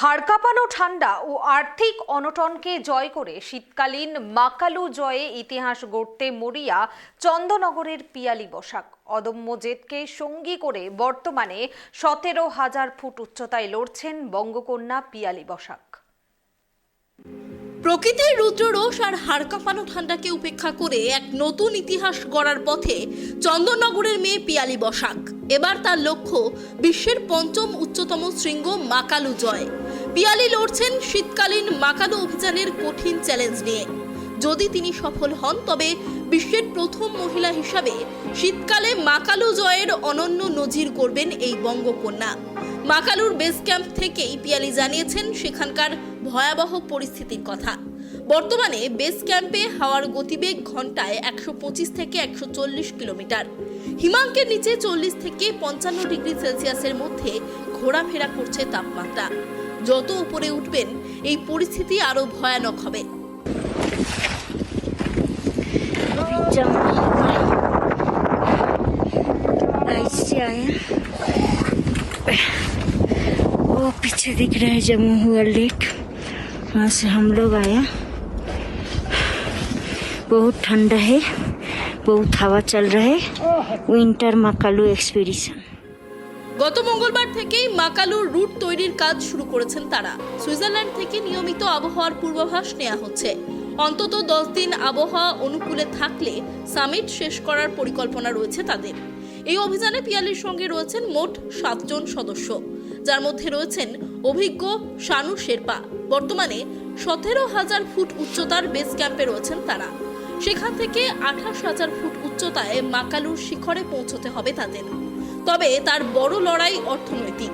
হাড় কাঁপানো ঠান্ডা ও আর্থিক অনটনকে জয় করে শীতকালীন মাকালু জয়ে ইতিহাস গড়তে মরিয়া চন্দননগরের পিয়ালি বসাক। অদম্য জেদকে সঙ্গী করে বর্তমানে 17,000 ফুট উচ্চতায় লড়ছেন বঙ্গকন্যা পিয়ালি বসাক। প্রকৃতির রুদ্ররোষ আর হাড় কাঁপানো ঠান্ডাকে উপেক্ষা করে এক নতুন ইতিহাস গড়ার পথে চন্দননগরের মেয়ে পিয়ালি বসাক। এবার তার লক্ষ্য বিশ্বের 5ম উচ্চতম শৃঙ্গ মাকালু জয়। পিয়ালি লড়ছেন শীতকালীন মাকালু অভিযানের কঠিন চ্যালেঞ্জ নিয়ে। যদি তিনি সফল হন তবে বিশ্বের প্রথম মহিলা হিসাবে শীতকালে মাকালু জয়ের অনন্য নজির গড়বেন এই বঙ্গকন্যা। মাকালুর বেস ক্যাম্প থেকেই পিয়ালি জানিয়েছেন সেখানকার ভয়াবহ পরিস্থিতির কথা। বর্তমানে বেস ক্যাম্পে হাওয়ার গতিবেগ ঘন্টায় 125 থেকে 140 কিলোমিটার। হিমাঙ্কের নিচে 40 থেকে 55 ডিগ্রি সেলসিয়াসের মধ্যে ঘোরাফেরা করছে তাপমাত্রা। যত উপরে উঠবেন এই পরিস্থিতি আরো ভয়ানক হবে। वो पीछे दिख रहा है जम्मू हुआ लेक, वहाँ से हम लोग आया। बहुत ठंडा है, बहुत हवा चल रहा है। Winter Makalu expedition. গত মঙ্গলবার থেকেই মাকালুর রুট তৈরির কাজ শুরু করেছেন তারা। সুইজারল্যান্ড থেকে নিয়মিত আবহাওয়ার পূর্বাভাস নেওয়া হচ্ছে। অন্তত 10 দিন আবহাওয়া অনুকূলে থাকলে সামিট শেষ করার পরিকল্পনা রয়েছে তাদের। এই অভিযানে পিয়ালির সঙ্গে রয়েছেন মোট 7 জন সদস্য, যার মধ্যে রয়েছেন অভিজ্ঞ শানু শেরপা। বর্তমানে 17,000 ফুট উচ্চতার বেস ক্যাম্পে রয়েছেন তারা। সেখান থেকে 28,000 ফুট উচ্চতায় মাকালুর শিখরে পৌঁছতে হবে তাদের। তবে তার বড় লড়াই অর্থনৈতিক।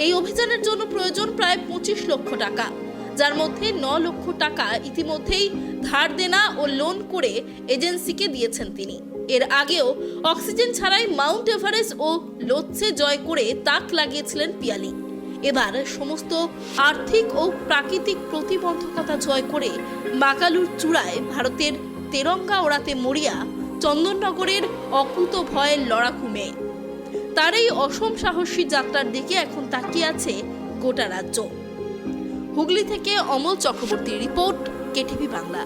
এই অভিযানের জন্য প্রয়োজন প্রায় 25 লক্ষ টাকা, যার মধ্যে 9 লক্ষ টাকা ইতিমধ্যেই ধার দেনা ও লোন করে এজেন্সিকে দিয়েছেন তিনি। এর আগেও অক্সিজেন ছাড়াই মাউন্ট এভারেস্ট ও লোৎসে জয় করে তাক লাগিয়েছিলেন পিয়ালি। এবার সমস্ত আর্থিক ও প্রাকৃতিক প্রতিবন্ধকতা জয় করে মাকালুর চূড়ায় ভারতের তেরঙ্গা ওড়াতে মরিয়া চন্দননগরের অকুত ভয়ের লড়াকু মেয়ে। তার এই অসম সাহসী যাত্রার দিকে এখন তাকিয়ে আছে গোটা রাজ্য। হুগলি থেকে অমল চক্রবর্তীর রিপোর্ট, কেটিভি বাংলা।